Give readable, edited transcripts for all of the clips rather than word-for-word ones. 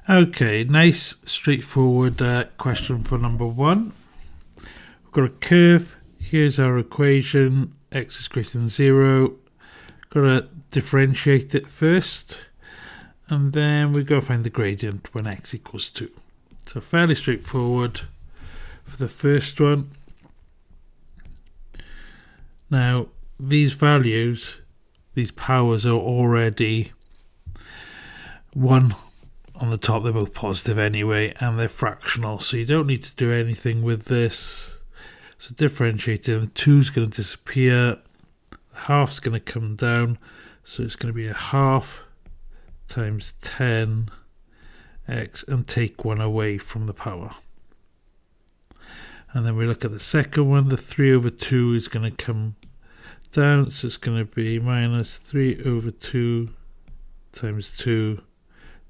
Okay, nice straightforward question for number 1. We've got a curve. Here's our equation. X is greater than 0. Got to differentiate it first. And then we've got to find the gradient when x equals 2. So fairly straightforward for the first one. Now, these values, these powers are already 1 on the top. They're both positive anyway, and they're fractional, so you don't need to do anything with this. So differentiating, the 2 is going to disappear, the half's going to come down, so it's going to be a half times 10x, and take 1 away from the power. And then we look at the second one. The 3 over 2 is going to come down, so it's going to be minus 3 over 2 times 2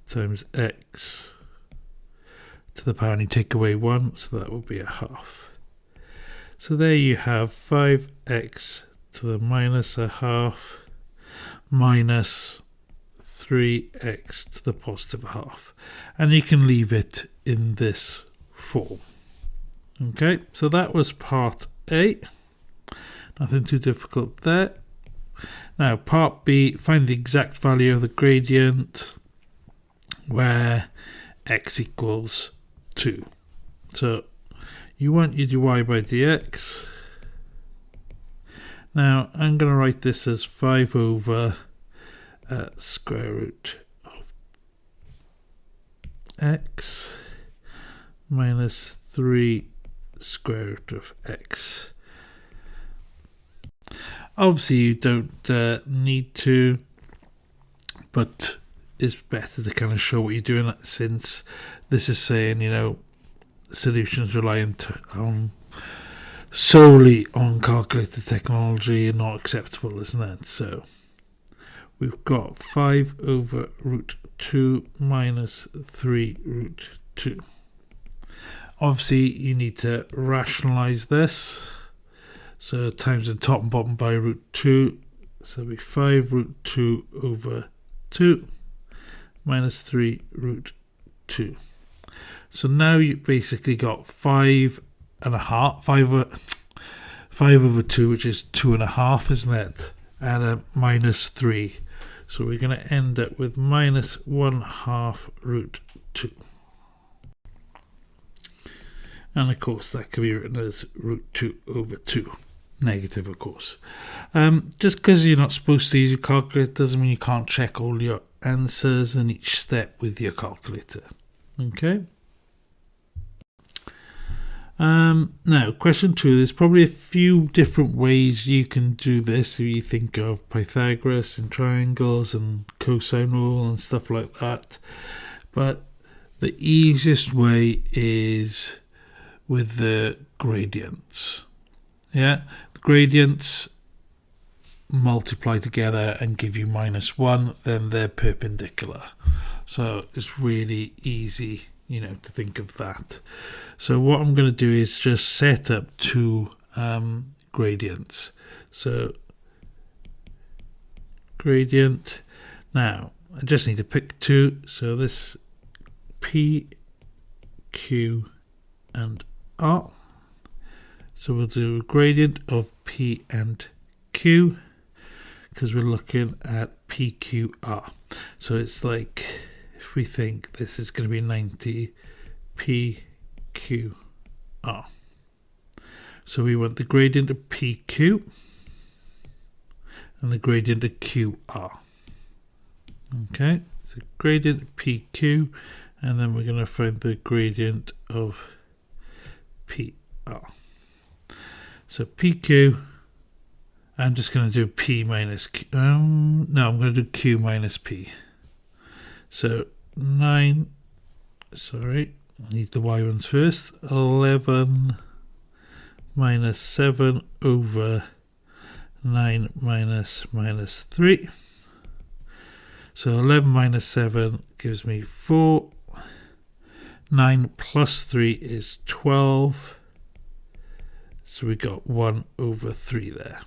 times x to the power, and you take away 1, so that will be a half. So there you have 5x to the minus a half minus 3x to the positive half, and you can leave it in this form. Okay, so that was part A. Nothing too difficult there. Now part B, find the exact value of the gradient where x equals 2. So you want your dy by dx. Now I'm going to write this as 5 over square root of x minus 3 square root of x. Obviously you don't need to, but it's better to kind of show what you're doing, since this is saying, you know, solutions reliant on solely on calculator technology are not acceptable, isn't it? So we've got 5 over root 2 minus 3 root 2. Obviously you need to rationalize this, so times the top and bottom by root 2, so it'll be 5 root 2 over 2 minus 3 root 2. So now you basically got 5 over 2, which is 2.5, isn't it? And a minus 3. So we're going to end up with minus 1/2 root 2. And of course that can be written as root 2 over 2. Negative, of course. Just because you're not supposed to use your calculator doesn't mean you can't check all your answers in each step with your calculator. Okay. Now, question 2. There's probably a few different ways you can do this. If you think of Pythagoras and triangles and cosine rule and stuff like that. But the easiest way is with the gradients. Yeah, the gradients multiply together and give you -1, then they're perpendicular. So it's really easy, you know, to think of that. So what I'm going to do is just set up 2 gradients. So gradient. Now I just need to pick 2. So this P, Q, and R. So we'll do a gradient of P and Q because we're looking at PQR. So it's like, if we think this is going to be 90 PQR. So we want the gradient of PQ and the gradient of QR. Okay, so gradient of PQ, and then we're going to find the gradient of PR. So PQ, I'm just going to do P minus Q. No, I'm going to do Q minus P. So 9, sorry, I need the Y ones first. 11 minus 7 over 9 minus 3. So 11 minus 7 gives me 4. 9 plus 3 is 12. So we got 1 over 3 there.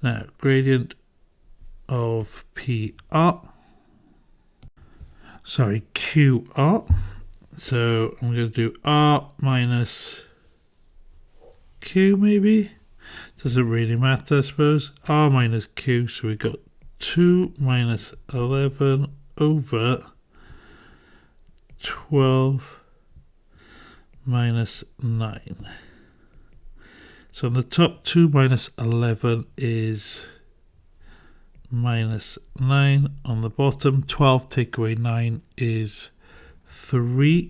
Now, gradient of PR. sorry, QR. So I'm going to do R minus Q maybe. Doesn't really matter, I suppose. R minus Q, so we got 2 minus 11 over 12 minus 9. So on the top, 2 minus 11 is minus 9. On the bottom, 12 take away 9 is 3.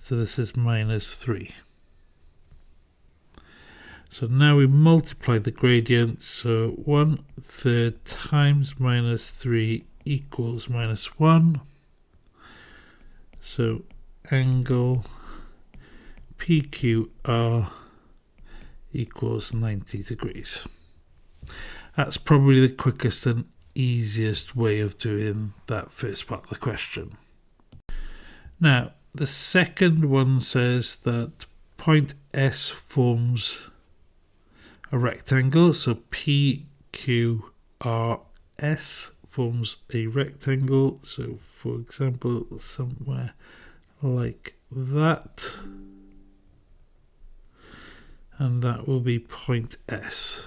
So this is minus 3. So now we multiply the gradients. So 1/3 times minus 3 equals minus 1. So angle PQR equals 90 degrees. That's probably the quickest and easiest way of doing that first part of the question. Now, the second one says that point S forms a rectangle, so PQRS forms a rectangle. So, for example, somewhere like that. And that will be point S.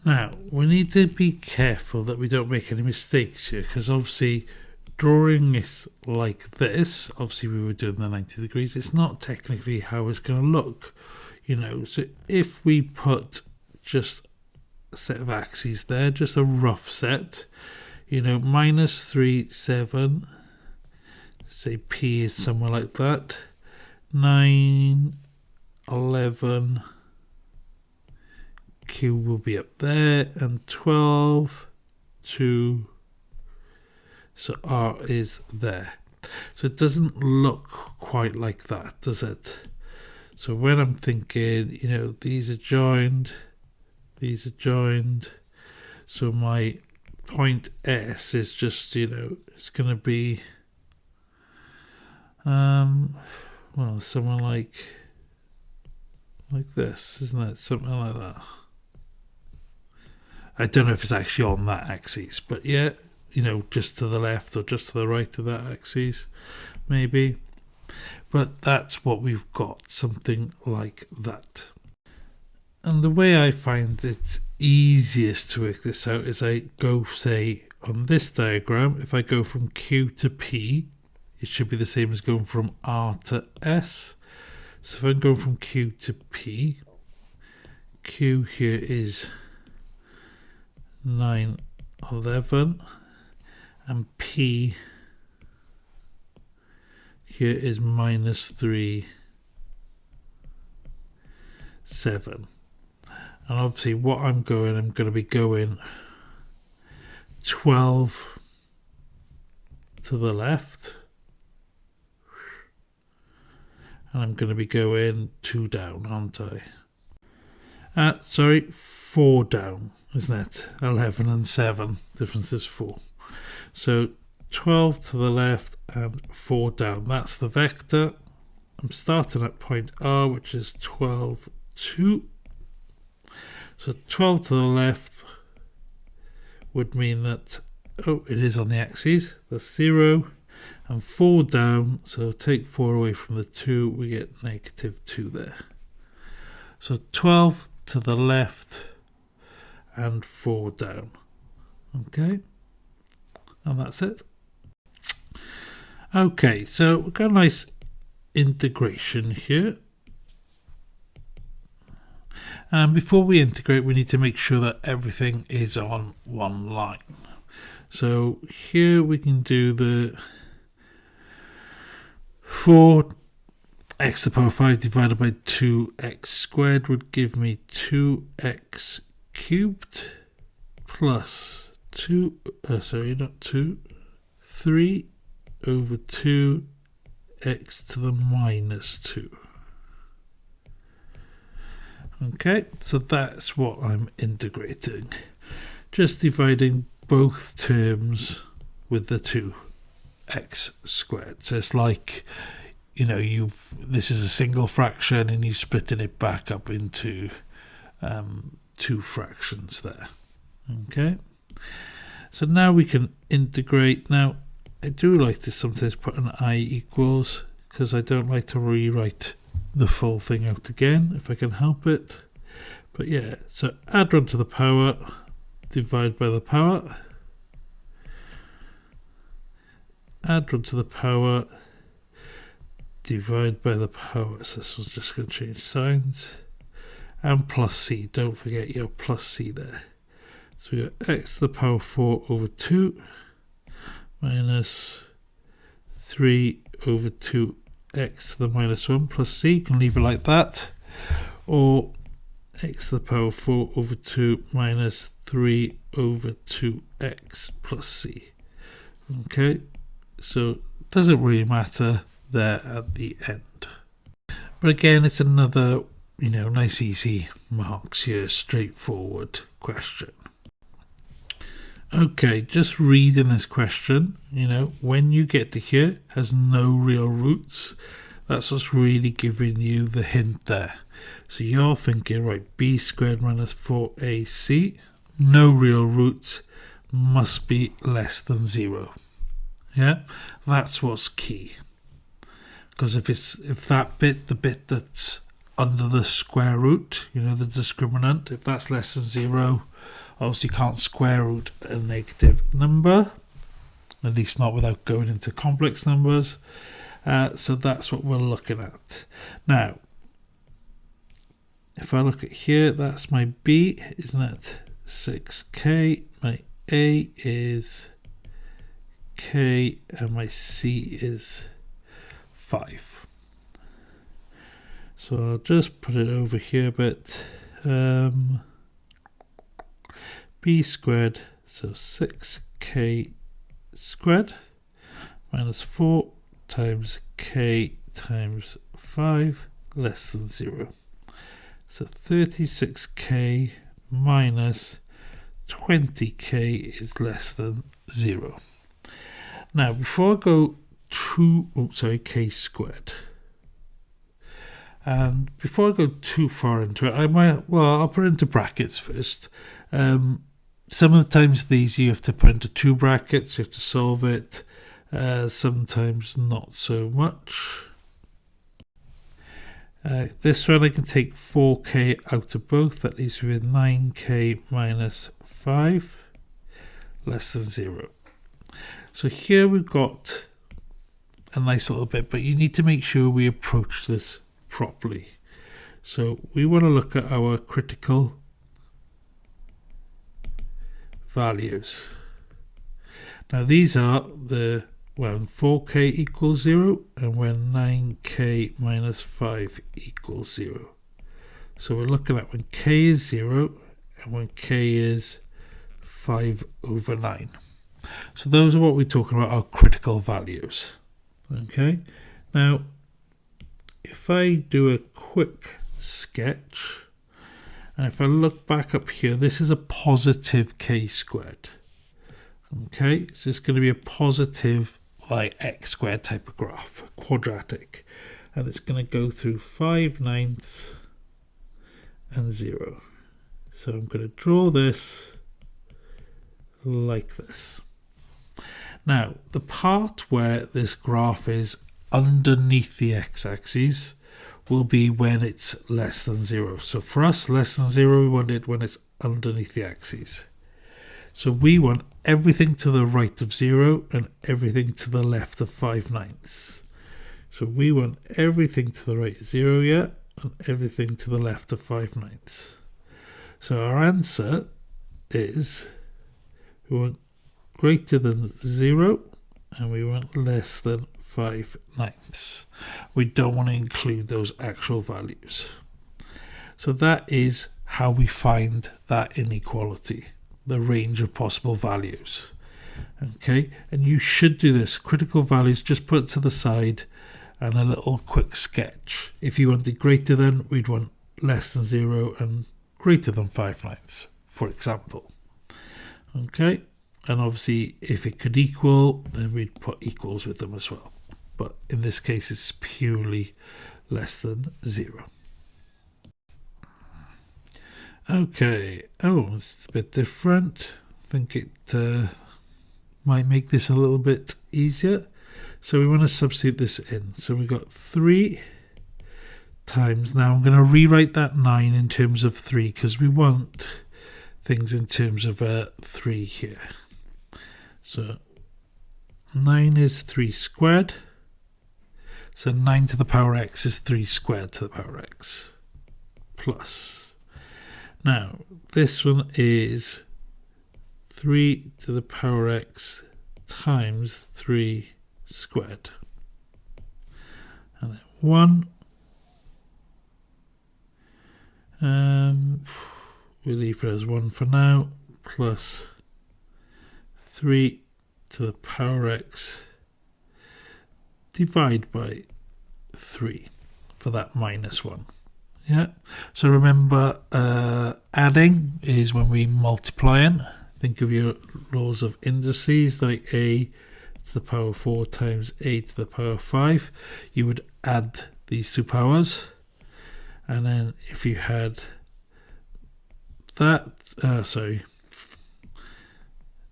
Now, we need to be careful that we don't make any mistakes here, because obviously drawing this like this, obviously we were doing the 90 degrees, it's not technically how it's going to look, you know. So if we put just a set of axes there, just a rough set, you know, minus 3, 7, say P is somewhere like that, 9, 11, Q will be up there, and 12, 2, so R is there. So it doesn't look quite like that, does it? So when I'm thinking, you know, these are joined, so my point S is just, you know, it's going to be, well, somewhere like this, isn't it? Something like that. I don't know if it's actually on that axis, but yeah, you know, just to the left or just to the right of that axis, maybe. But that's what we've got, something like that. And the way I find it easiest to work this out is I go, say, on this diagram, if I go from Q to P, it should be the same as going from R to S. So if I'm going from Q to P, Q here is 9, 11, and P here is minus 3, 7. And obviously what I'm going to be going 12 to the left, and I'm going to be going 2 down, aren't I? Sorry, 4 down, isn't it? 11 and 7, difference is 4. So 12 to the left and 4 down. That's the vector. I'm starting at point R, which is 12, 2. So 12 to the left would mean that, oh, it is on the axis, that's 0. And 4 down, so take 4 away from the 2, we get negative 2 there. So 12 to the left and 4 down. Okay, and that's it. Okay, so we've got a nice integration here. And before we integrate, we need to make sure that everything is on one line. So here we can do the 4x to the power 5 divided by 2x squared would give me 2x cubed plus 3 over 2x to the minus 2. Okay, so that's what I'm integrating. Just dividing both terms with the 2x squared. So it's like, you know, this is a single fraction and you're splitting it back up into 2 fractions there. Okay, so now we can integrate. Now I do like to sometimes put an I equals, because I don't like to rewrite the full thing out again if I can help it. But yeah, so add 1 to the power, divide by the power, add 1 to the power, divide by the power. So this one's just going to change signs. And plus c, don't forget your plus c there. So we got x to the power 4 over 2 minus 3 over 2x to the minus 1 plus c. You can leave it like that. Or x to the power 4 over 2 minus 3 over 2x plus c. Okay, so it doesn't really matter there at the end. But again, it's another, nice easy marks here, straightforward question. Okay, just reading this question, when you get to here, has no real roots. That's what's really giving you the hint there. So you're thinking, right, b squared minus 4ac, no real roots, must be less than 0. Yeah, that's what's key. Because if that bit, the bit that's under the square root, the discriminant, if that's less than 0, obviously you can't square root a negative number, at least not without going into complex numbers. So that's what we're looking at. Now, if I look at here, that's my B, isn't it? 6k, my A is k, and my C is 5. So I'll just put it over here a bit. B squared, so 6k squared minus 4 times k times 5 less than 0. So 36k minus 20k is less than 0. Now, before I go k squared. And before I go too far into it, I'll put it into brackets first. Some of the times these you have to put into 2 brackets, you have to solve it. Sometimes not so much. This one I can take 4k out of both, that leaves me with 9k minus 5 less than 0. So here we've got a nice little bit, but you need to make sure we approach this properly. So we want to look at our critical values. Now these are when 4k equals 0 and when 9k minus 5 equals 0. So we're looking at when k is 0 and when k is 5 over 9. So those are what we're talking about, our critical values. Okay, now if I do a quick sketch, and if I look back up here, this is a positive k squared. Okay, so it's going to be a positive like x squared type of graph, quadratic, and it's going to go through 5/9 and 0. So I'm going to draw this like this. Now, the part where this graph is underneath the x-axis will be when it's less than 0. So for us, less than 0, we want it when it's underneath the axis. So we want everything to the right of 0 and everything to the left of 5/9. So we want everything to the right of 0, yeah, and everything to the left of 5/9. So our answer is we want greater than 0 and we want less than 5/9. We don't want to include those actual values. So that is how we find that inequality, the range of possible values. Okay, and you should do this. Critical values, just put to the side and a little quick sketch. If you wanted greater than, we'd want less than 0 and greater than 5/9, for example. Okay, and obviously if it could equal, then we'd put equals with them as well. But in this case, it's purely less than 0. Okay, it's a bit different. I think it might make this a little bit easier. So we want to substitute this in. So we've got 3 times. Now I'm going to rewrite that 9 in terms of 3 because we want things in terms of 3 here. So 9 is 3 squared. So 9 to the power x is 3 squared to the power x plus. Now this one is 3 to the power x times 3 squared. And then 1. We'll leave it as 1 for now, plus 3 to the power x divide by 3 for that minus 1. Yeah, so remember adding is when we multiplying. Think of your laws of indices like a to the power 4 times a to the power 5. You would add these two powers, and then if you had that,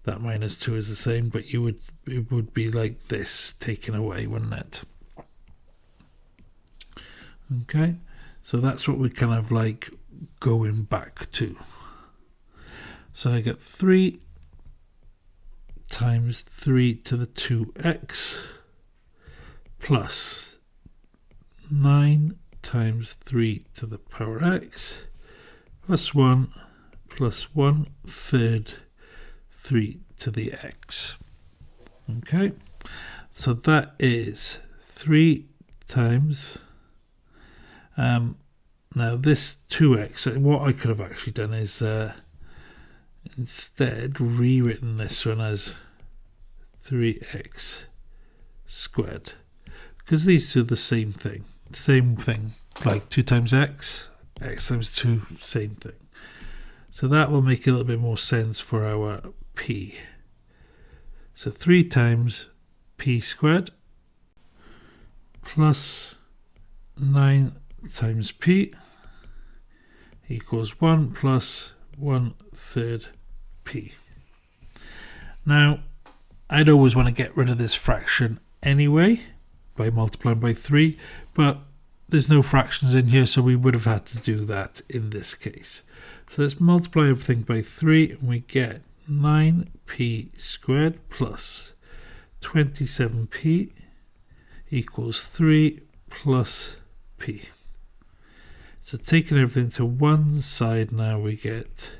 that minus 2 is the same, but it would be like this taken away, wouldn't it? Okay, so that's what we're kind of like going back to. So I get 3 times 3 to the 2x plus 9 times 3 to the power x plus 1 plus 1/3 3 to the x. Okay, so that is 3 times now this 2x, what I could have actually done is instead rewritten this one as 3x squared, because these two are the same thing, like 2 times x, x times 2, same thing. So that will make a little bit more sense for our p. So 3 times p squared plus 9 times p equals 1 plus 1/3 p. Now, I'd always want to get rid of this fraction anyway by multiplying by 3, but there's no fractions in here, so we would have had to do that in this case. So let's multiply everything by 3, and we get 9p squared plus 27p equals 3 plus p. So taking everything to one side now, we get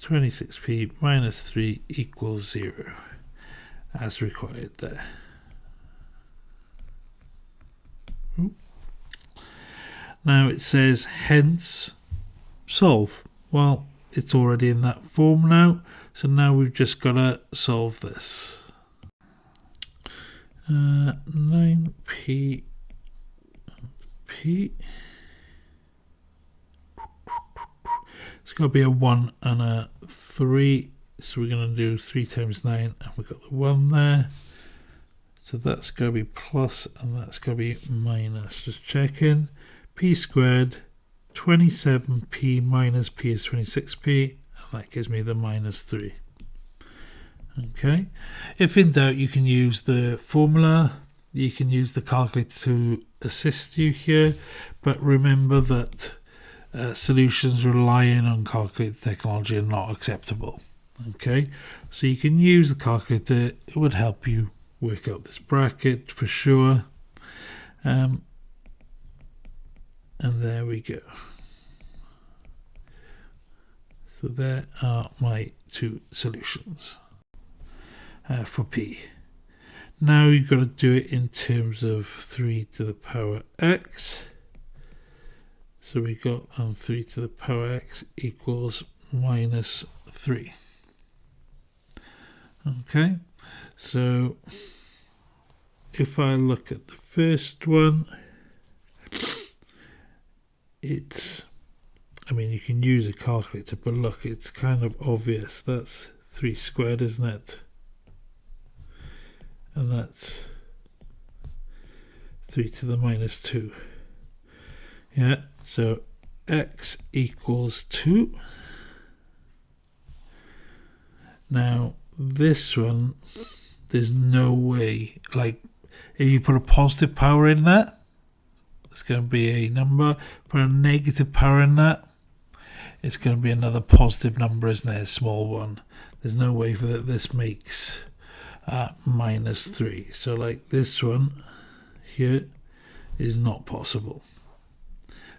26p minus 3 equals 0, as required there. Ooh. Now it says hence solve. Well, it's already in that form now, so now we've just got to solve this. 9p p. It's got to be a 1 and a 3, so we're going to do 3 times 9, and we've got the 1 there. So that's going to be plus, and that's going to be minus. Just checking. P squared, 27p minus p is 26p, and that gives me the minus 3. Okay. If in doubt, you can use the formula. You can use the calculator to assist you here, but remember that solutions relying on calculator technology are not acceptable. Okay, so you can use the calculator. It would help you work out this bracket for sure. And there we go. So there are my two solutions for p. Now you've got to do it in terms of 3 to the power x. So we got 3 to the power x equals minus 3. Okay, so if I look at the first one, it's, I mean, you can use a calculator, but look, it's kind of obvious. That's 3 squared, isn't it? And that's 3 to the minus 2. Yeah, so x equals 2. Now, this one, there's no way, like if you put a positive power in that, it's going to be a number. Put a negative power in that, it's going to be another positive number, isn't it? A small one. There's no way that this makes -3. So like this one here is not possible.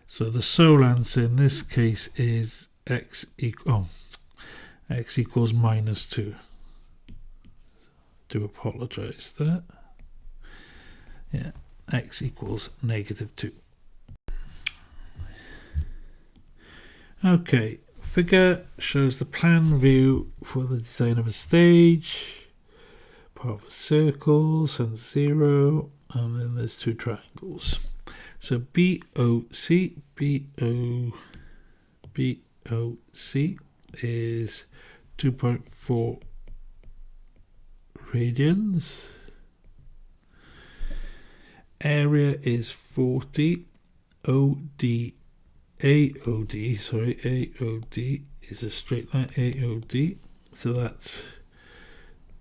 So the sole answer in this case is x equals -2. Do apologise there. Yeah, x equals -2. Okay, figure shows the plan view for the design of a stage. Part of a circle, center 0, and then there's two triangles. So BOC is 2.4 radians. Area is 40. AOD is a straight line AOD. So that's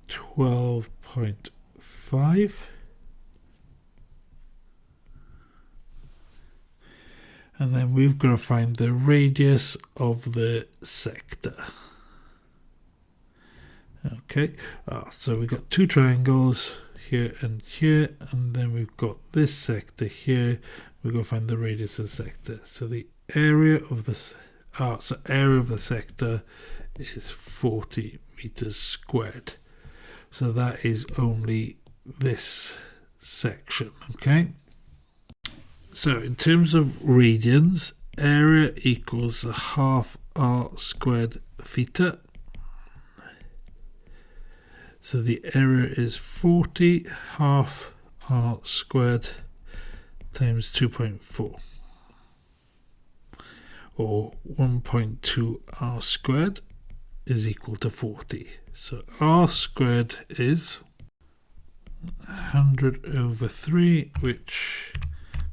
12.5. And then we've got to find the radius of the sector. Okay, so we've got two triangles here, and then we've got this sector here. We've got to find the radius of the sector. So the area of the sector is 40 meters squared. So that is only this section, okay? So in terms of radians, area equals a half r squared theta. So the area is 40 half r squared times 2.4, or 1.2 r squared is equal to 40. So r squared is 100/3, which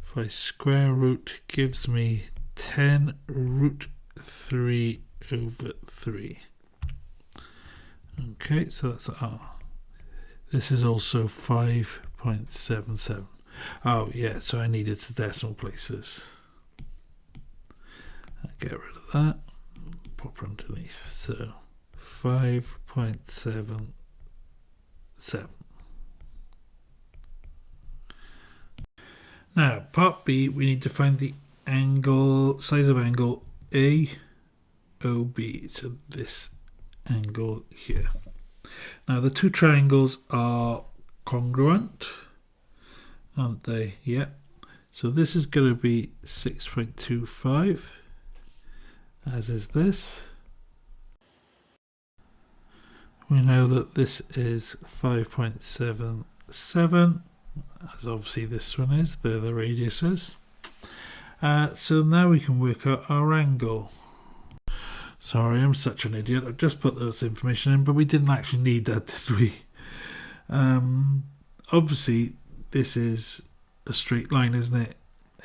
if I square root gives me 10√3/3. Okay, so that's r. This is also 5.77. Oh yeah, so I needed the decimal places. I'll get rid of that. Pop underneath. So 5.77. Now, part B, we need to find the angle, size of angle AOB. So this angle here. Now, the two triangles are congruent, aren't they? Yeah. So this is going to be 6.25, as is this. We know that this is 5.77. As obviously this one is, they're the radiuses. So now we can work out our angle. Sorry, I'm such an idiot. I've just put this information in, but we didn't actually need that, did we? Obviously, this is a straight line, isn't it?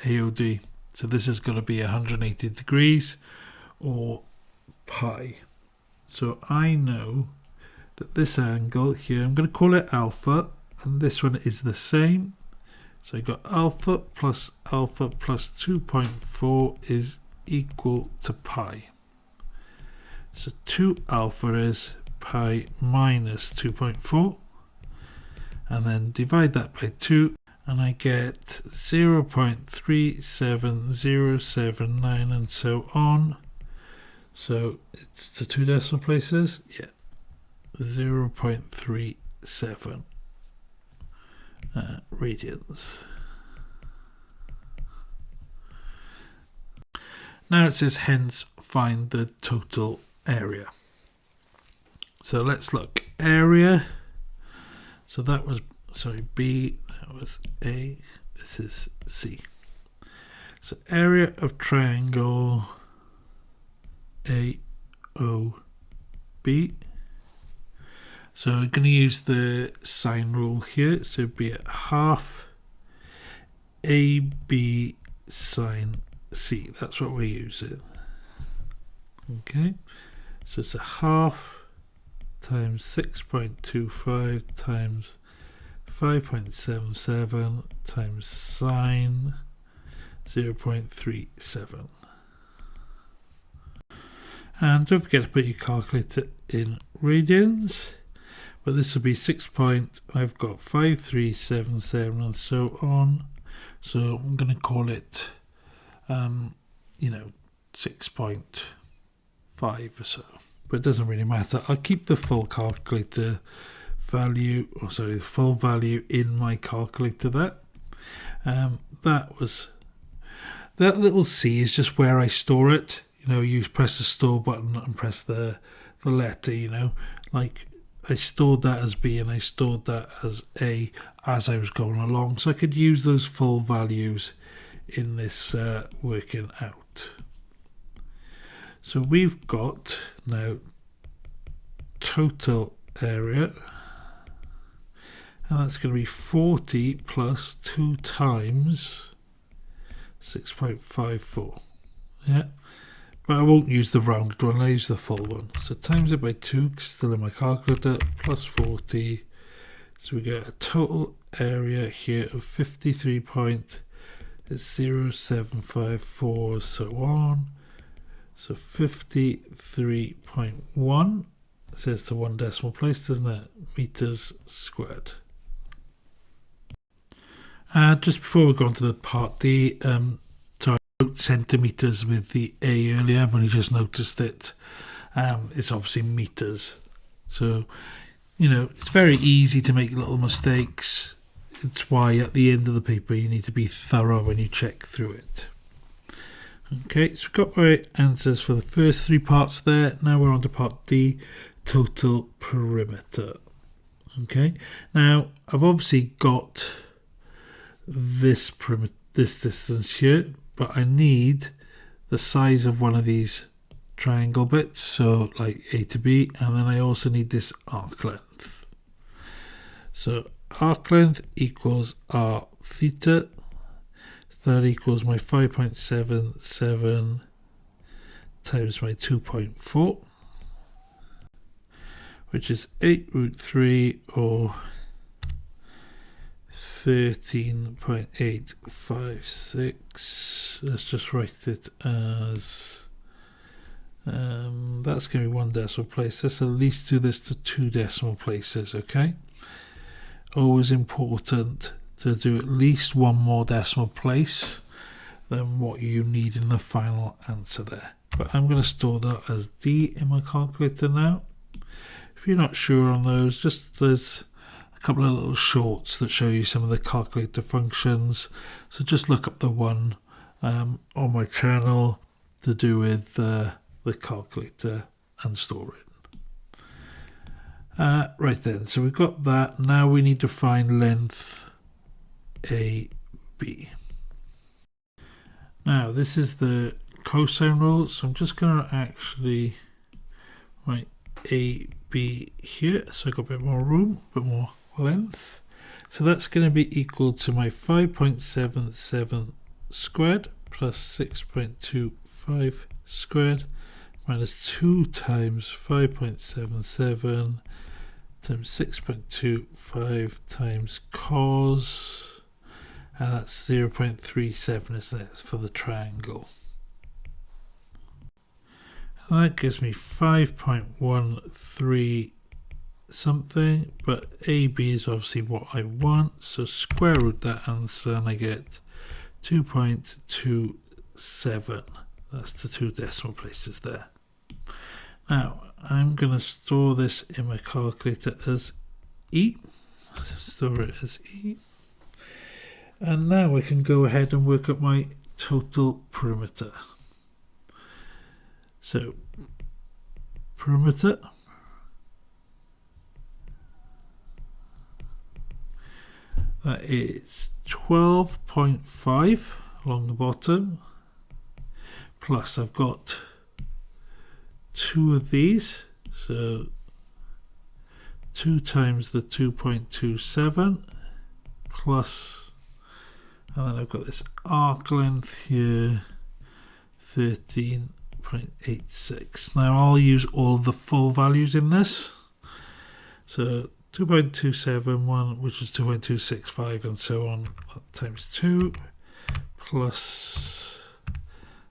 AOD. So this is going to be 180 degrees or pi. So I know that this angle here, I'm going to call it alpha, and this one is the same. So I got alpha plus 2.4 is equal to pi. So 2 alpha is pi minus 2.4, and then divide that by 2, and I get 0.37079 and so on. So it's the two decimal places, yeah, 0.37 radians. Now it says hence find the total area. So let's look. Area, so that was, sorry, B, that was A, this is C. So area of triangle AOB. So we're going to use the sine rule here. So be at half AB sine C. That's what we're using. Okay. So it's a half times 6.25 times 5.77 times sine 0.37. And don't forget to put your calculator in radians, but this will be 6 point, I've got 5377 and so on, so I'm going to call it 6.5 or so, but it doesn't really matter. I'll keep the full calculator value, the full value in my calculator there. That little C is just where I store it. You press the store button and press the letter, like I stored that as B and I stored that as A as I was going along, so I could use those full values in this working out. So we've got now total area, and that's going to be 40 plus 2 times 6.54. Yeah, but I won't use the rounded one, I'll use the full one. So times it by 2, still in my calculator, plus 40. So we get a total area here of 53.0754, so on. So 53.1, it says to 1 decimal place, doesn't it? Meters squared. Just before we go on to the part D, centimeters with the A earlier. I've only just noticed it. It's obviously meters, so it's very easy to make little mistakes. It's why at the end of the paper you need to be thorough when you check through it. Okay, so we've got my answers for the first 3 parts there. Now we're on to part D, total perimeter. Okay, now I've obviously got this distance here, but I need the size of one of these triangle bits, so like A to B, and then I also need this arc length. So arc length equals r theta, so that equals my 5.77 times my 2.4, which is 8√3 or 13.856. Let's just write it as that's going to be 1 decimal place. Let's at least do this to 2 decimal places. Okay, always important to do at least 1 more decimal place than what you need in the final answer there. But I'm going to store that as D in my calculator now. If you're not sure on those, there's a couple of little shorts that show you some of the calculator functions, so just look up the one on my channel to do with the calculator and store it. Right then, so we've got that. Now we need to find length AB. Now this is the cosine rule, so I'm just going to actually write AB here, so I've got a bit more room, a bit more length. So that's going to be equal to my 5.77 squared plus 6.25 squared minus 2 times 5.77 times 6.25 times cos, and that's 0.37, isn't it, for the triangle. And that gives me 5.13 something, but AB is obviously what I want, so square root that answer and I get 2.27. That's the 2 decimal places there. Now I'm going to store this in my calculator as E. Store it as E. And now I can go ahead and work up my total perimeter. So perimeter, that is 12.5 along the bottom, plus I've got 2 of these, so 2 times the 2.27 plus, and then I've got this arc length here, 13.86. Now I'll use all the full values in this, So 2.271, which is 2.265, and so on, times 2, plus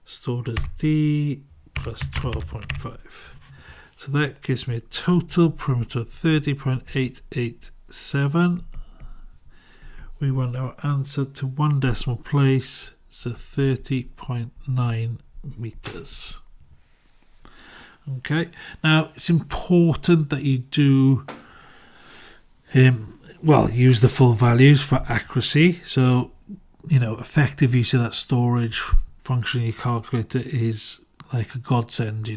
stored as D, plus 12.5. So that gives me a total perimeter of 30.887. We want our answer to one decimal place, so 30.9 meters. Okay, now it's important that you do use the full values for accuracy. So, effective use of that storage function in your calculator is like a godsend,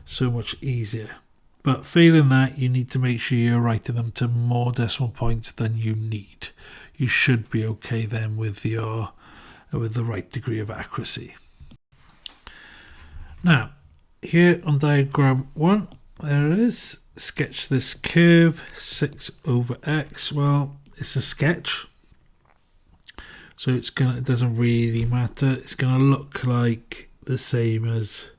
so much easier. But failing that, you need to make sure you're writing them to more decimal points than you need. You should be okay then with the right degree of accuracy. Now, here on diagram 1, there it is. Sketch this curve, 6 over x. Well, it's a sketch, so it doesn't really matter. It's gonna look like the same as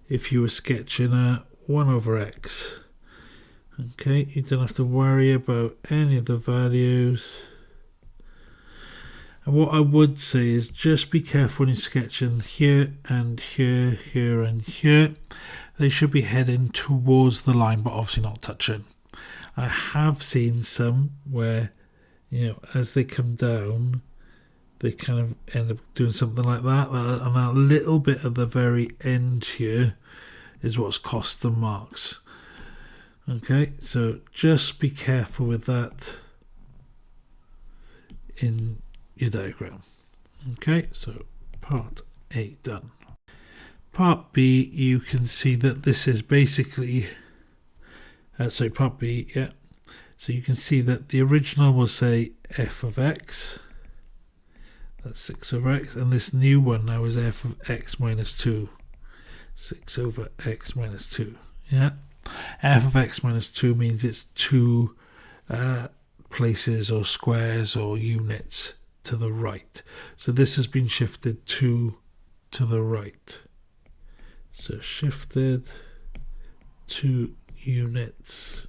if you were sketching a 1 over x. Okay, you don't have to worry about any of the values. And what I would say is just be careful when you're sketching here and here, here and here. They should be heading towards the line, but obviously not touching. I have seen some where, as they come down, they kind of end up doing something like that. And that little bit at the very end here is what's cost them marks. Okay, so just be careful with that in your diagram. Okay, so part A done. Part B, you can see that this is basically, part B, yeah. So you can see that the original was, say, f of x. That's 6 over x. And this new one now is f of x minus 2. 6 over x minus 2, yeah. F of x minus 2 means it's 2 places or squares or units to the right. So this has been shifted 2 to the right. So shifted 2 units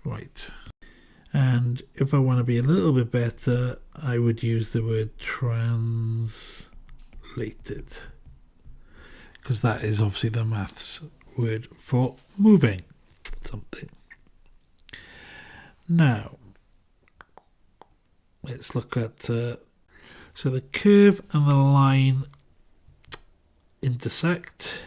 right. And if I want to be a little bit better, I would use the word translated, because that is obviously the maths word for moving something. Now, let's look at, so the curve and the line intersect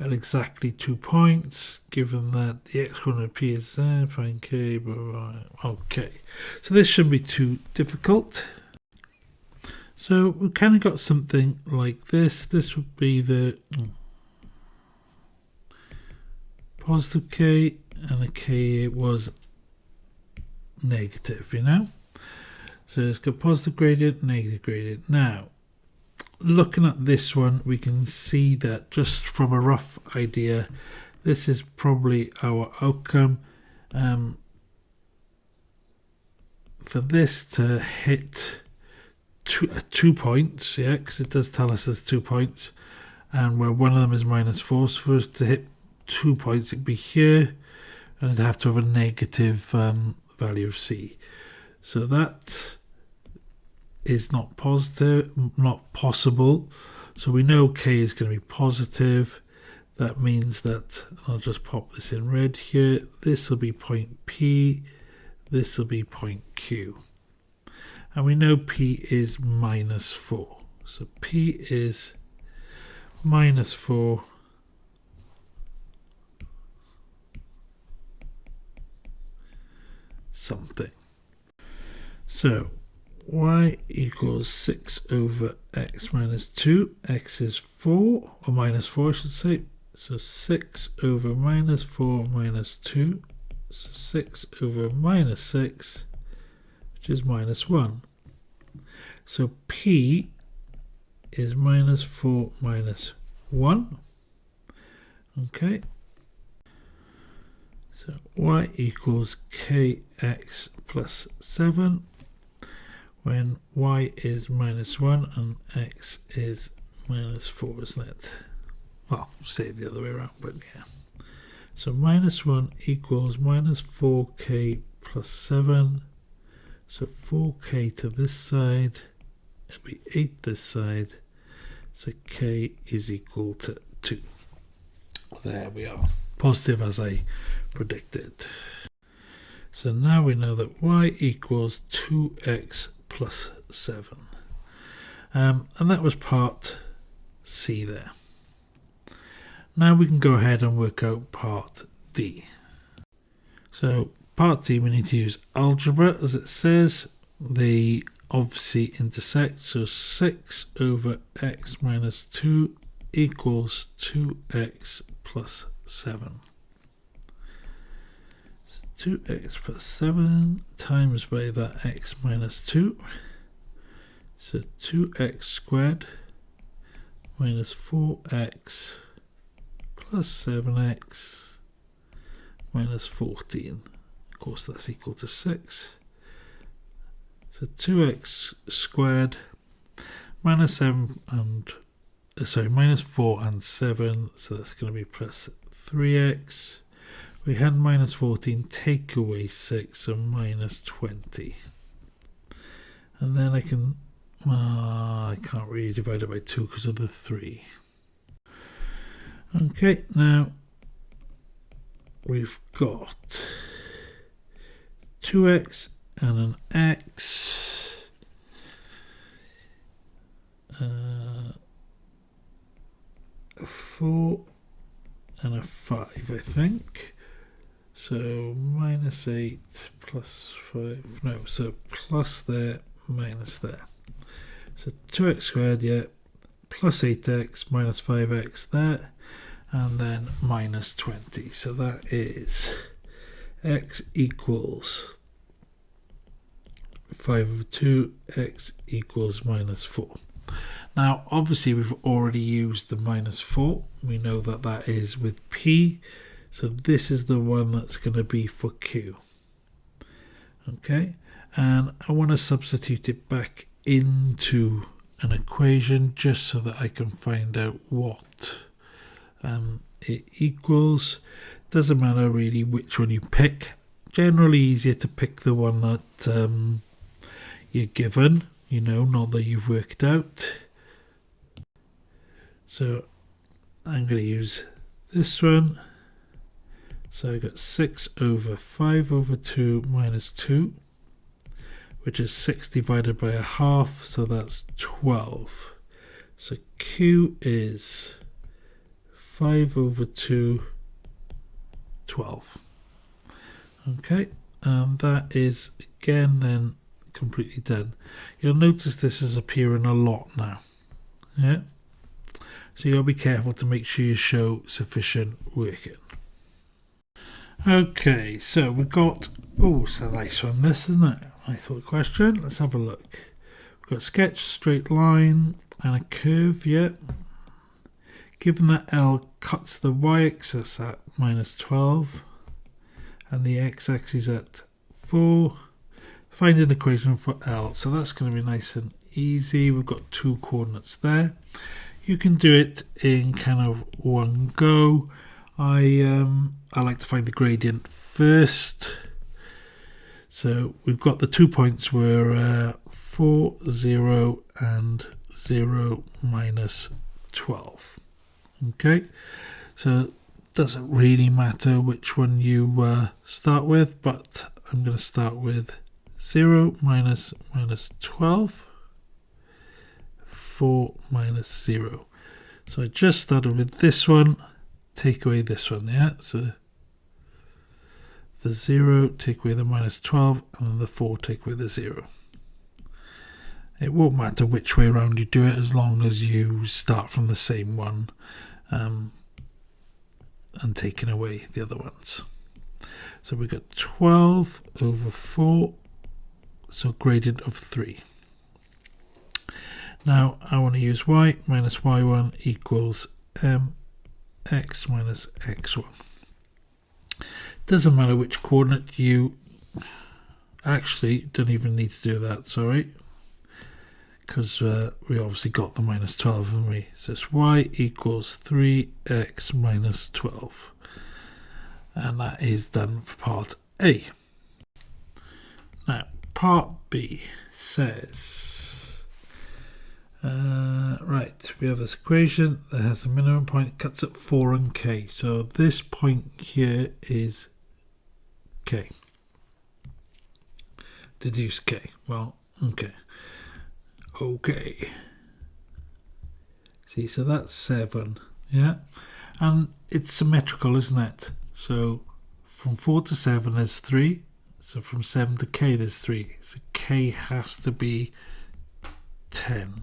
at exactly 2 points, given that the x-coordinate p is z, find k, blah, blah, blah. Okay, so this shouldn't be too difficult. So we've kind of got something like this. This would be the positive k, and the k was negative, So it's got positive gradient, negative gradient. Now, looking at this one, we can see that just from a rough idea, this is probably our outcome. For this to hit 2 points, yeah, because it does tell us there's 2 points, and where one of them is -4, so for us to hit 2 points, it'd be here, and it'd have to have a negative value of c. So that is not possible. So we know k is going to be positive. That means that, I'll just pop this in red here, this will be point P, this will be point Q. And we know P is -4. So P is -4 something. So y equals 6 over x minus 2. X is 4, or -4 I should say. So 6 over -4 minus 2. So 6 over -6, which is -1. So P is -4 minus 1. Okay. So y equals kx plus 7. When y is -1 and x is -4, isn't it? Well, say it the other way around, but yeah. So minus 1 equals minus 4k plus 7. So 4k to this side, it'll be 8 this side. So k is equal to 2. There we are. Positive as I predicted. So now we know that y equals 2x plus 7. And that was part C there. Now we can go ahead and work out part D. So part D, we need to use algebra. As it says, they obviously intersect. So 6 over x minus 2 equals 2x plus 7. 2x plus 7 times by that x minus 2. So 2x squared minus 4x plus 7x minus 14. Of course, that's equal to 6. So 2x squared minus 7 and minus 4 and 7. So that's going to be plus 3x. We had minus 14, take away 6, so minus 20. And then I can't really divide it by 2 because of the 3. Okay, now we've got 2x and an x. 4 and a 5, I think. So minus 8 plus 5, no, so plus there, minus there. So 2x squared, yeah, plus 8x minus 5x there, and then minus 20. So that is x equals 5 over 2, x equals minus 4. Now, obviously, we've already used the minus 4. We know that that is with p. So this is the one that's going to be for q. Okay, and I want to substitute it back into an equation just so that I can find out what it equals. Doesn't matter really which one you pick. Generally easier to pick the one that you're given, not that you've worked out. So I'm going to use this one. So I got 6 over 5 over 2 minus 2, which is 6 divided by a half, so that's 12. So q is 5 over 2, 12. Okay, and that is again then completely done. You'll notice this is appearing a lot now. Yeah. So you'll be careful to make sure you show sufficient working. Okay, so we've got, it's a nice one this, isn't it? I thought question. Let's have a look. We've got sketch, straight line, and a curve, yeah. Given that L cuts the y-axis at minus 12, and the x-axis at 4, find an equation for L. So that's going to be nice and easy. We've got 2 coordinates there. You can do it in kind of one go. I like to find the gradient first. So we've got the 2 points were 4, 0 and 0 minus 12. Okay, so it doesn't really matter which one you start with, but I'm going to start with 0 minus 12, 4 minus 0. So I just started with this one, take away this one, yeah? So the 0, take away the minus 12, and then the 4, take away the 0. It won't matter which way around you do it as long as you start from the same one and taking away the other ones. So we got 12 over 4, so gradient of 3. Now I want to use y minus y1 equals x minus x1. Doesn't matter which coordinate you actually don't even need to do that, sorry, because we obviously got the minus 12, haven't we? So it's y equals 3x minus 12. And that is done for part A. Now, part B says, right, we have this equation that has a minimum point, cuts at 4 and k. So this point here is k. Deduce k. Well, okay. Okay. See, so that's 7, yeah? And it's symmetrical, isn't it? So from 4 to 7 there's 3. So from 7 to k there's 3. So k has to be 10.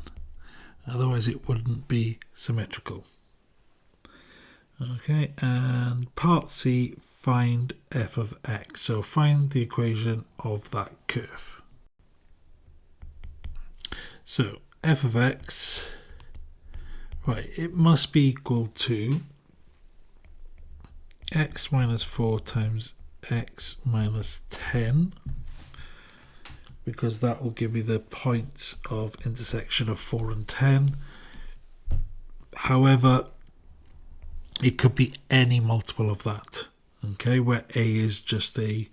Otherwise it wouldn't be symmetrical. Okay, and part C, find f of x. So find the equation of that curve. So f of x, right, it must be equal to x minus 4 times x minus 10, because that will give me the points of intersection of 4 and 10. However, it could be any multiple of that, okay, where a is just a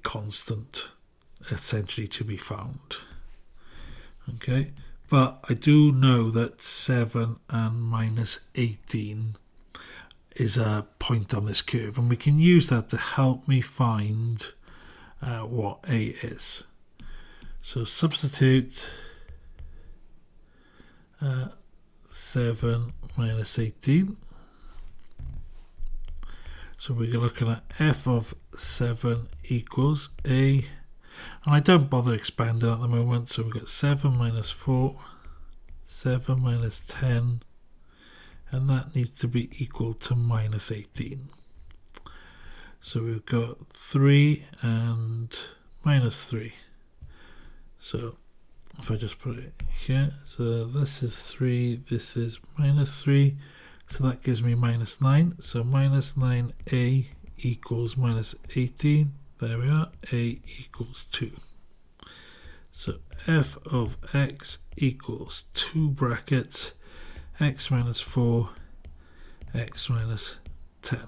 constant essentially to be found. Okay, but I do know that 7 and minus 18 is a point on this curve, and we can use that to help me find what a is. So substitute 7 minus 18. So we're looking at f of 7 equals a, and I don't bother expanding at the moment, so we've got 7 minus 4, 7 minus 10, and that needs to be equal to minus 18. So we've got 3 and minus 3. So if I just put it here, so this is 3, this is minus 3, so that gives me minus 9. So minus 9a equals minus 18. There we are, a equals 2. So f of x equals 2 brackets x minus 4, x minus 10.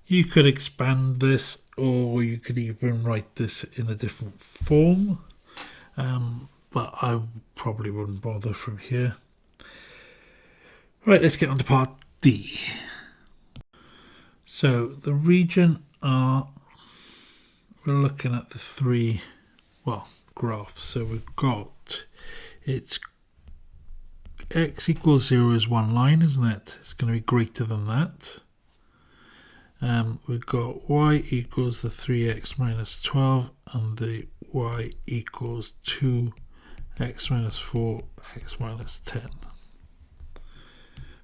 You could expand this, or you could even write this in a different form, but I probably wouldn't bother from here. Right, let's get on to part D. So the region R, we're looking at the 3, graphs. So we've got, it's x equals 0 is one line, isn't it? It's going to be greater than that. We've got y equals the 3x minus 12, and the y equals 2x minus 4, x minus 10.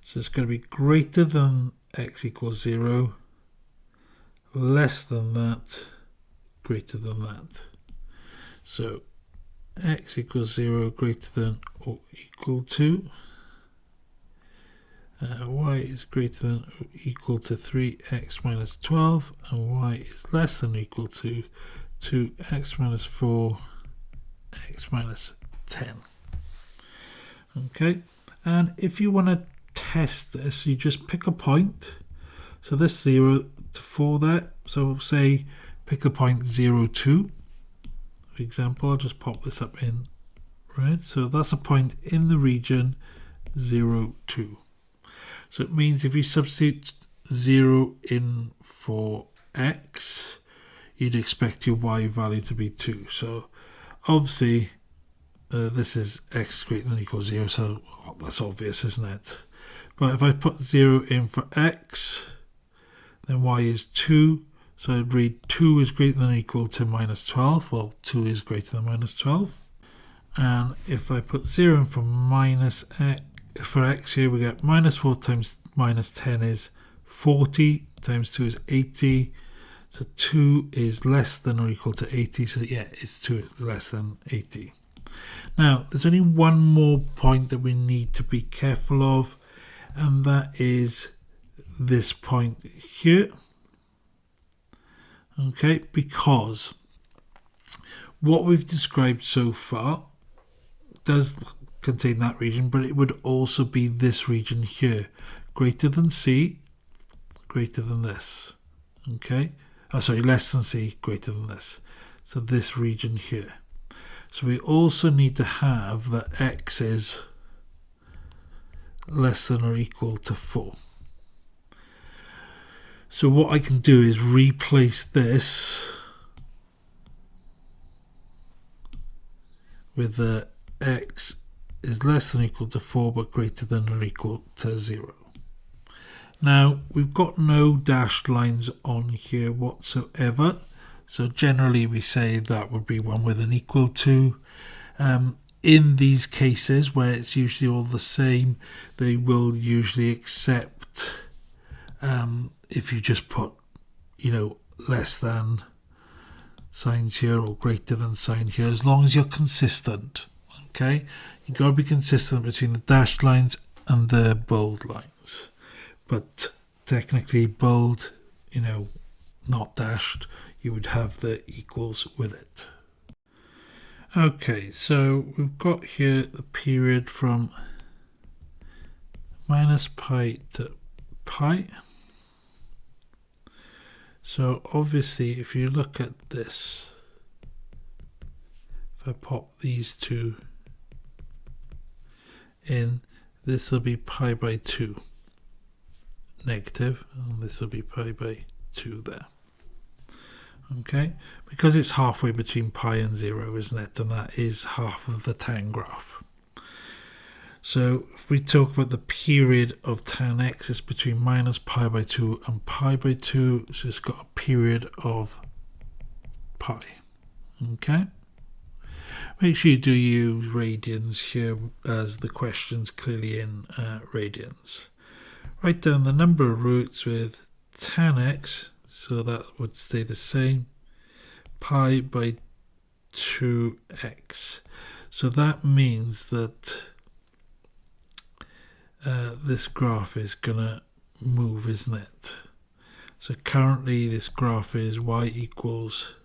So it's going to be greater than x equals 0, less than that, greater than that. So x equals 0, greater than or equal to, y is greater than or equal to 3x minus 12, and y is less than or equal to 2x minus 4, x minus 10. Okay, and if you want to test this, you just pick a point. So this 0 to 4 there, so say pick a point 0, 2. For example, I'll just pop this up in, right? So that's a point in the region 0, 2. So it means if you substitute 0 in for x, you'd expect your y value to be 2. So obviously this is x greater than or equal to 0, so that's obvious, isn't it? But if I put 0 in for x, then y is 2. So I'd read 2 is greater than or equal to minus 12. Well, 2 is greater than minus 12. And if I put 0 in for minus x, for x here, we get minus 4 times minus 10 is 40, times 2 is 80. So 2 is less than or equal to 80. So yeah, it's 2 is less than 80. Now, there's only one more point that we need to be careful of, and that is this point here. Okay, because what we've described so far does contain that region, but it would also be this region here, greater than C, greater than this. Okay, oh sorry, less than C greater than this. So this region here. So we also need to have that X is less than or equal to 4. So what I can do is replace this with the X is less than or equal to 4 but greater than or equal to 0. Now we've got no dashed lines on here whatsoever, so generally we say that would be one with an equal to. In these cases where it's usually all the same, they will usually accept if you just put, you know, less than signs here or greater than sign here, as long as you're consistent. Okay, you've got to be consistent between the dashed lines and the bold lines, but technically bold, you know, not dashed, you would have the equals with it. Okay, so we've got here the period from minus pi to pi. So obviously if you look at this, if I pop these two in, this will be pi by 2 negative, and this will be pi by 2 there. Okay, because it's halfway between pi and 0, isn't it? And that is half of the tan graph. So if we talk about the period of tan x, it's between minus pi by 2 and pi by 2, so it's got a period of pi. Okay, make sure you do use radians here, as the question's clearly in radians. Write down the number of roots with tan x, so that would stay the same, pi by 2x. So that means that this graph is gonna move, isn't it? So currently this graph is y equals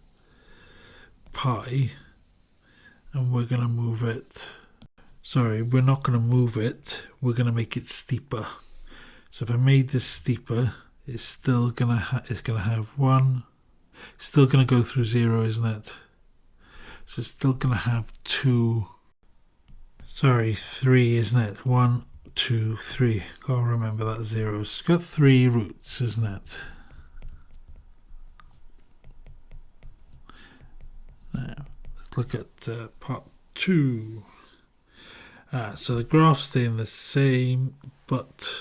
pi, and we're gonna move it, sorry, we're not gonna move it, we're gonna make it steeper. So if I made this steeper, it's still gonna have 1, it's still gonna go through 0, isn't it? So it's still gonna have 2, sorry, 3, isn't it? 1, 2, 3. Gotta remember that 0. It's got 3 roots, isn't it? Now let's look at part 2. So the graph's staying the same, but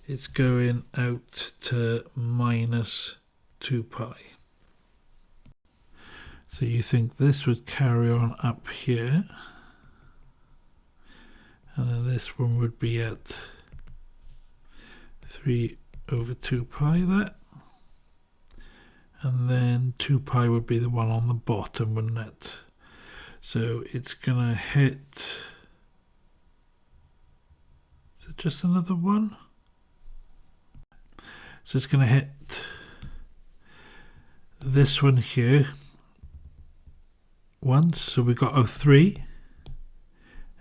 it's going out to minus 2 pi. So you think this would carry on up here, and then this one would be at 3 over 2 pi there, and then 2 pi would be the one on the bottom, wouldn't it? So it's gonna hit, is it just another one? So it's going to hit this one here once, so we got 3.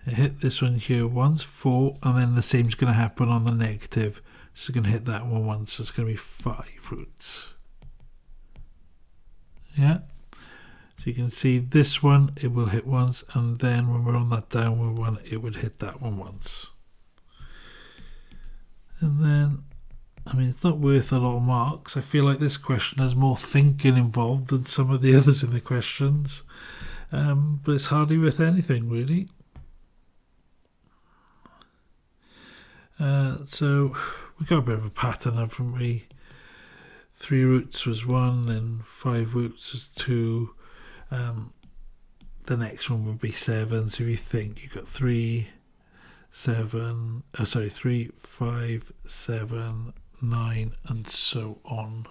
It hit this one here once, 4, and then the same is going to happen on the negative. So it's going to hit that one once, so it's going to be 5 roots. Yeah, so you can see this one, it will hit once, and then when we're on that downward one, it would hit that one once. And then, I mean, it's not worth a lot of marks. I feel like this question has more thinking involved than some of the others in the questions, but it's hardly worth anything really. So we got a bit of a pattern, haven't we? 3 roots was 1, and 5 roots was 2. The next one would be 7. So if you think you got 3, 7, 3, 5, 7, 9, and so on.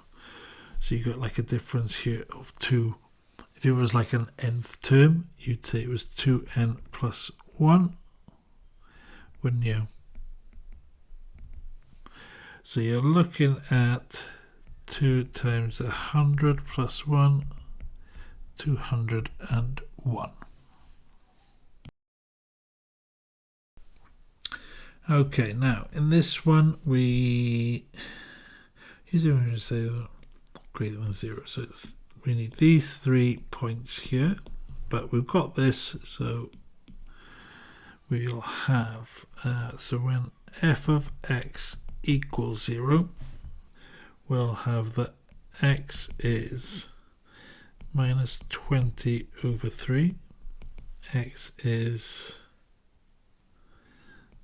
So you got like a difference here of 2. If it was like an nth term, you'd say it was 2n plus 1, wouldn't you? So you're looking at 2 times 100 plus 1, 201. Okay, now in this one we Here's what I'm going to say that greater than 0. So we need these 3 points here, but we've got this, so we'll have, so when f of x equals 0, we'll have that x is minus 20 over 3, x is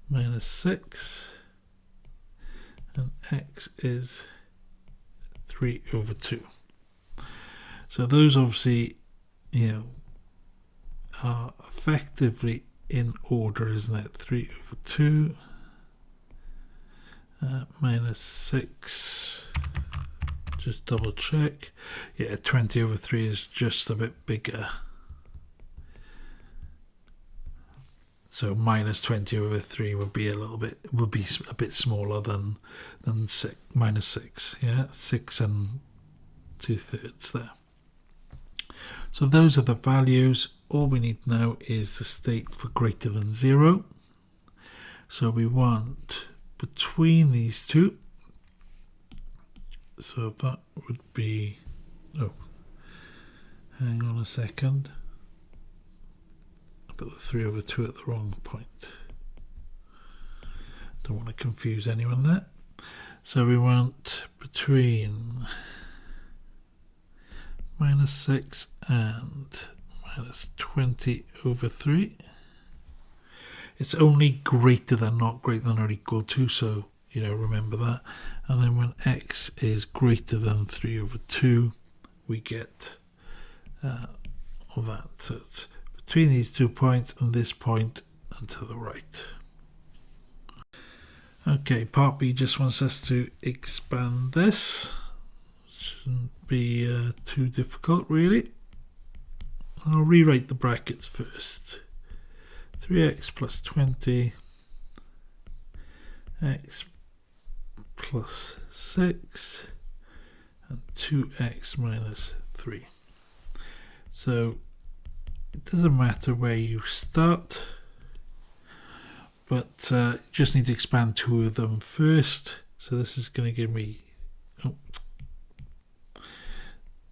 minus 6, and x is 3 over 2. So those obviously, are effectively in order, isn't it? 3 over 2 minus 6. Just double check. Yeah, 20 over 3 is just a bit bigger. So minus 20 over 3 would be a bit smaller than minus 6. Yeah, 6 and 2/3 there. So those are the values. All we need now is the state for greater than 0. So we want between these two. So that would be, oh, hang on a second. I put the 3 over 2 at the wrong point. Don't want to confuse anyone there. So we want between minus 6 and minus 20 over 3. It's only greater than, not greater than or equal to, so remember that. And then when x is greater than 3 over 2, we get all that. So it's between these 2 points and this point and to the right. Okay, part B just wants us to expand this. Shouldn't be too difficult, really. I'll rewrite the brackets first. 3x plus 20, x plus 6, and 2x minus 3. So it doesn't matter where you start, but just need to expand 2 of them first. So this is going to give me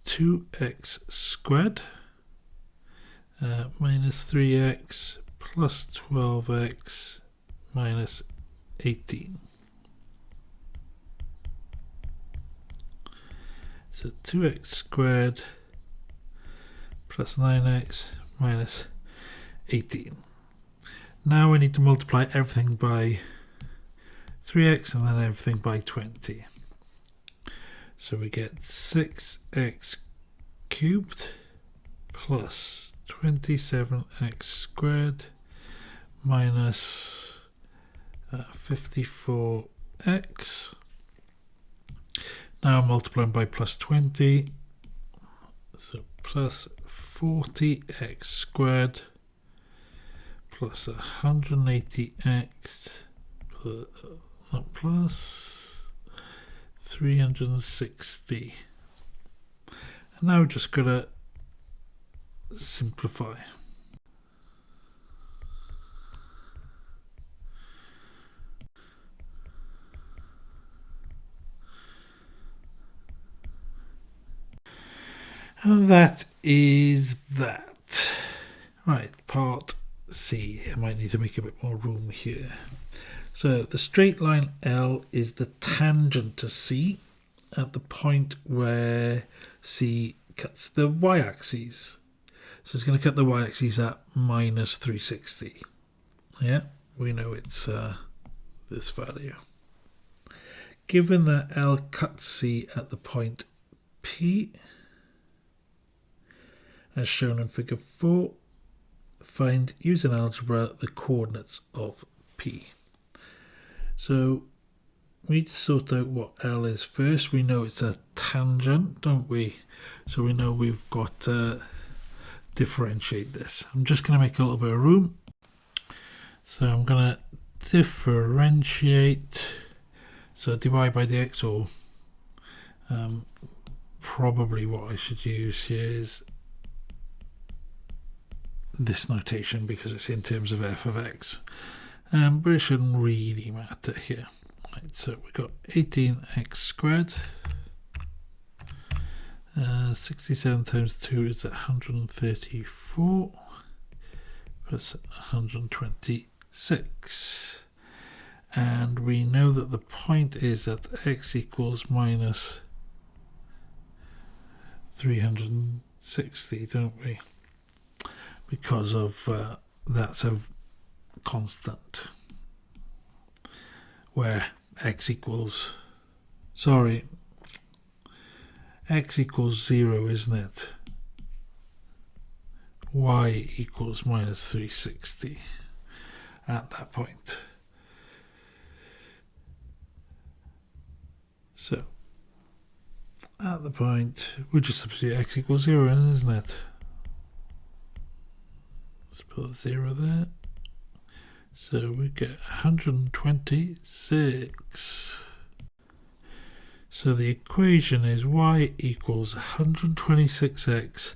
2x squared minus 3x plus 12x minus 18. So 2x squared plus 9x minus 18. Now we need to multiply everything by 3x and then everything by 20. So we get 6x cubed plus 27x squared minus 54x. Now I'm multiplying by plus 20, so plus 40x squared plus 180x plus 360. And now we're just going to simplify. And that is that. Right, part C. I might need to make a bit more room here. So the straight line L is the tangent to C at the point where C cuts the y-axis. So it's going to cut the y-axis at minus 360. Yeah, we know it's this value. Given that L cuts C at the point P, as shown in figure 4, find, using algebra, the coordinates of P. So we need to sort out what L is first. We know it's a tangent, don't we? So we know we've got to differentiate this. I'm just going to make a little bit of room. So I'm going to differentiate. So dy by dx, or probably what I should use here is this notation because it's in terms of f of x, but it shouldn't really matter here. Right, so we've got 18x squared 67 times 2 is 134 plus 126. And we know that the point is at x equals minus 360, don't we? Because of that's a constant where x equals, x equals 0, isn't it? Y equals minus 360 at that point. So at the point, we just substitute x equals 0 in, isn't it? Let's put 0 there. So we get 126. So the equation is y equals 126x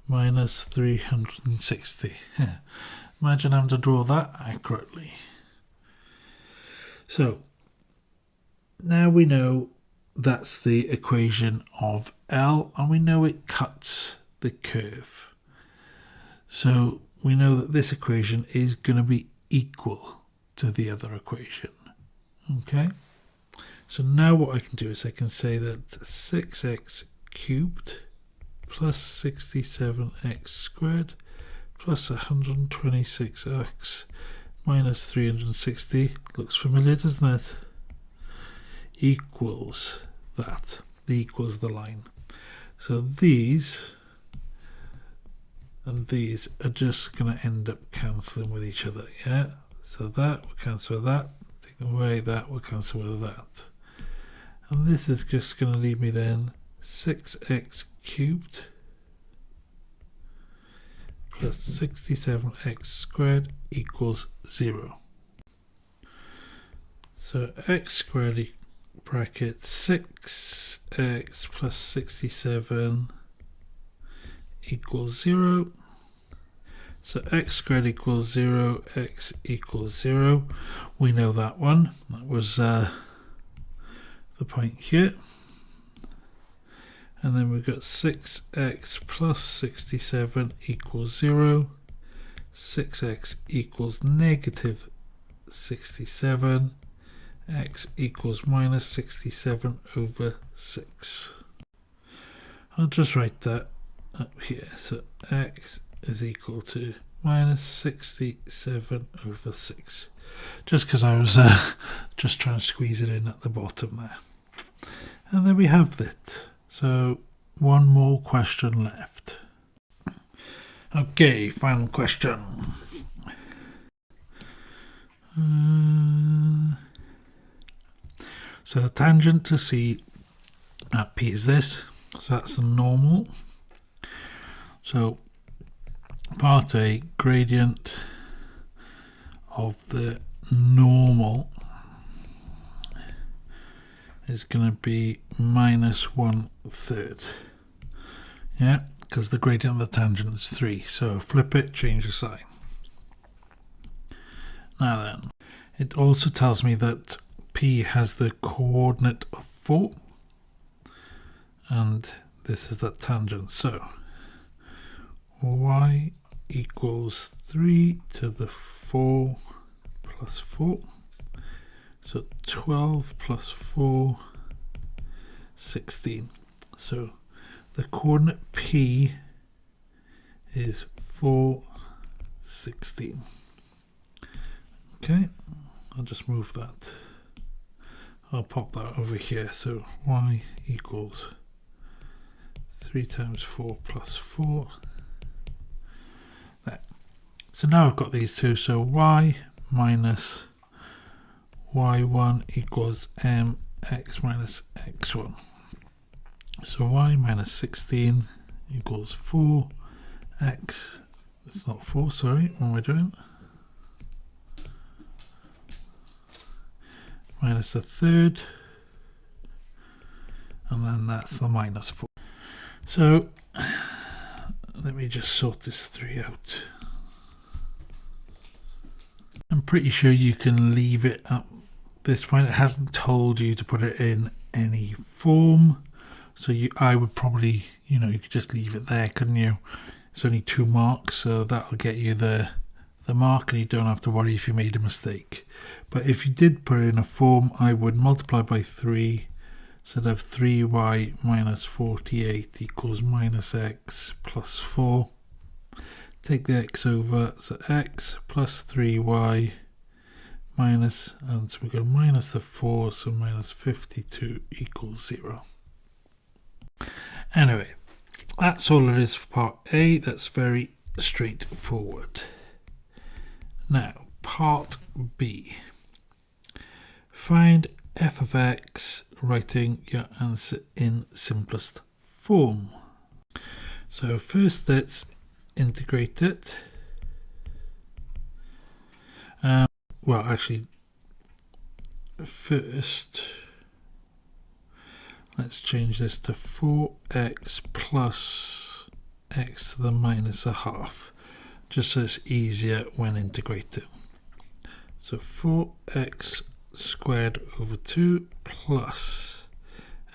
minus 360. Imagine having to draw that accurately. So now we know that's the equation of L, and we know it cuts the curve. So we know that this equation is going to be equal to the other equation. Okay? So now what I can do is I can say that 6x cubed plus 67x squared plus 126x minus 360, looks familiar, doesn't it? Equals that. Equals the line. So these and these are just going to end up cancelling with each other, yeah? So that will cancel with that, take away that will cancel with that. And this is just going to leave me then 6x cubed plus 67x squared equals 0. So x squared bracket 6x plus 67 equals 0. So x squared equals 0, x equals 0. We know that one. That was the point here. And then we've got 6x plus 67 equals 0. 6x equals negative 67. X equals minus 67 over 6. I'll just write that up here. So x is equal to minus 67 over 6. Just because I was just trying to squeeze it in at the bottom there. And then we have it. So one more question left. Okay, final question. So the tangent to C at P is this. So that's the normal. So part A, gradient of the normal is going to be minus 1/3. Yeah, because the gradient of the tangent is 3. So flip it, change the sign. Now then, it also tells me that P has the coordinate of 4. And this is that tangent. So y equals 3 to the 4 plus 4. So 12 plus 4, 16. So the coordinate P is 4, 16. Okay, I'll just move that. I'll pop that over here. So y equals 3 times 4 plus 4. There. So now I've got these two. So y minus y1 equals mx minus x1. So y minus 16 equals 4x. It's not 4, sorry. What am I doing? Minus a third. And then that's the minus 4. So let me just sort this 3 out. I'm pretty sure you can leave it at this point. It hasn't told you to put it in any form. So I would probably, you could just leave it there, couldn't you? It's only 2 marks, so that'll get you the mark, and you don't have to worry if you made a mistake. But if you did put it in a form, I would multiply by 3, so I'd have 3y minus 48 equals minus x plus 4. Take the x over, so x plus 3y minus, and so we go minus the 4, so minus 52 equals 0. Anyway, that's all it is for part A. That's very straightforward. Now, part B. Find f of x, writing your answer in simplest form. So first let's integrate it. Well, actually, first let's change this to 4x plus x to the minus a half, just so it's easier when integrating. So 4x squared over 2 plus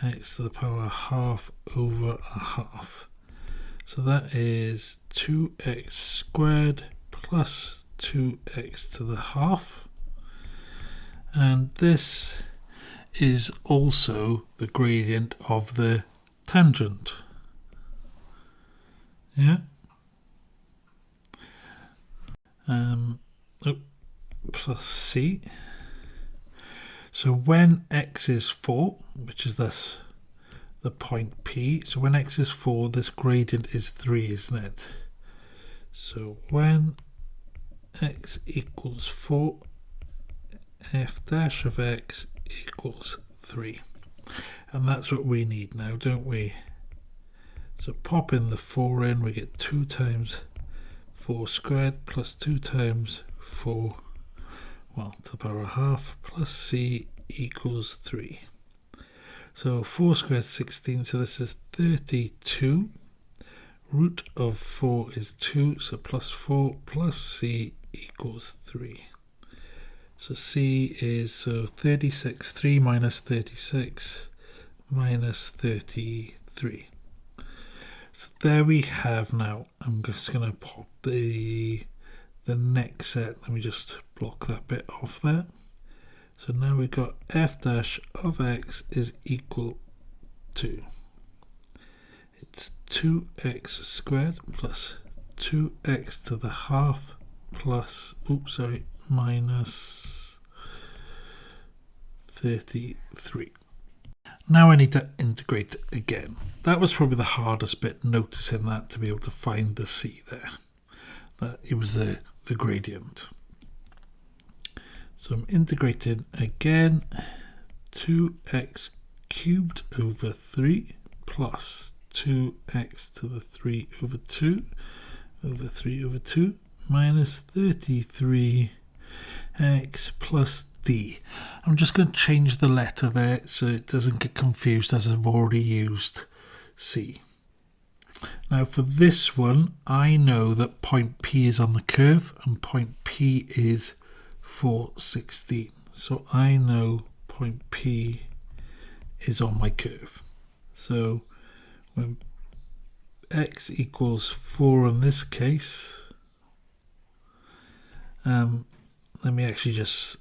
x to the power half over a half. So that is 2x squared plus 2x to the half. And this is also the gradient of the tangent. Yeah. Plus c. So when x is 4, which is this, the point P, so when x is 4, this gradient is 3, isn't it? So when x equals 4, f dash of x equals 3. And that's what we need now, don't we? So pop in the 4 in, we get 2 times 4 squared plus 2 times 4, well, to the power half, plus c equals 3. So 4 squared is 16, so this is 32. Root of 4 is 2, so plus 4 plus c equals 3. So c is 36, 3 minus 36 minus 33. So there we have now. I'm just going to pop the next set. Let me just block that bit off there. So now we've got f dash of x is equal to, it's 2x squared plus 2x to the half plus, minus 33. Now I need to integrate again. That was probably the hardest bit, noticing that, to be able to find the c there. That it was the gradient. So I'm integrating again. 2x cubed over 3 plus 2x to the 3 over 2 over 3 over 2 minus 33x plus d. I'm just going to change the letter there so it doesn't get confused, as I've already used c. Now for this one, I know that point P is on the curve and point P is 416. So I know point P is on my curve. So when x equals 4 in this case, let me actually just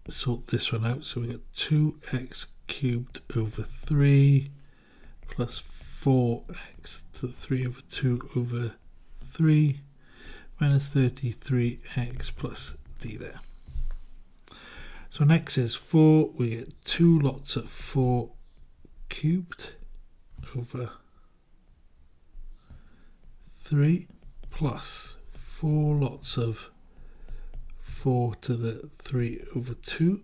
sort this one out. So we got 2x cubed over 3 plus 4x to the 3 over 2 over 3 minus 33x plus d there. So when x is 4, we get 2 lots of 4 cubed over 3 plus 4 lots of 4 to the 3 over 2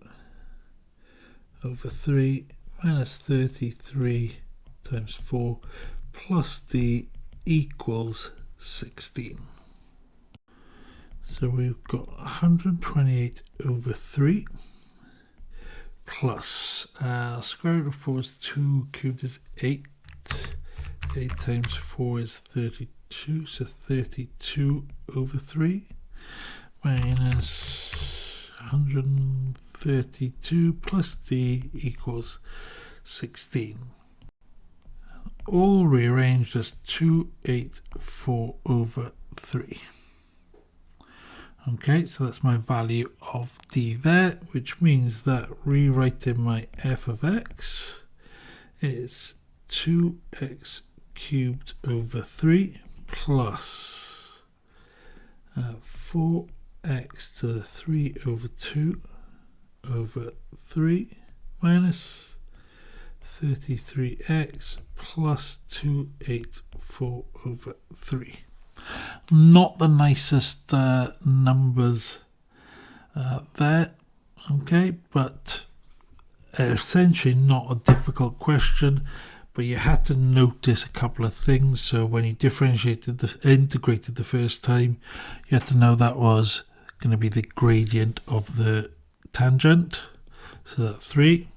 over 3 minus 33 times 4 plus d equals 16. So we've got 128 over 3 plus square root of 4 is 2, cubed is 8. 8 times 4 is 32, so 32 over 3 minus 132 plus d equals 16. all rearranged as 284 over 3. Okay, so that's my value of d there, which means that rewriting my f of x is 2x cubed over 3 plus 4x to the 3 over 2 over 3 minus 33x plus 284 over 3. Not the nicest numbers there, okay, but essentially not a difficult question, but you had to notice a couple of things. So when you integrated the first time, you had to know that was going to be the gradient of the tangent, so that's 3.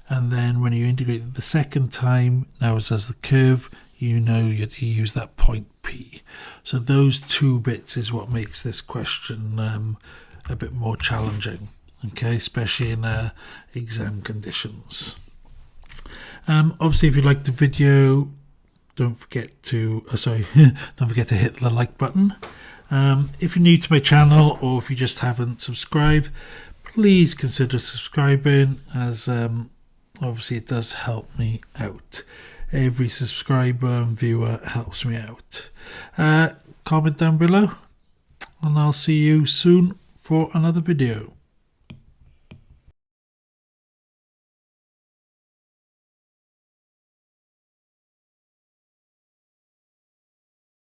And then when you integrated the second time, now it says the curve, you know you have to use that point P. So those two bits is what makes this question a bit more challenging, okay, especially in exam conditions. Obviously, if you liked the video, don't forget to don't forget to hit the like button. If you're new to my channel, or if you just haven't subscribed, please consider subscribing, as obviously it does help me out. Every subscriber and viewer helps me out. Comment down below, and I'll see you soon for another video.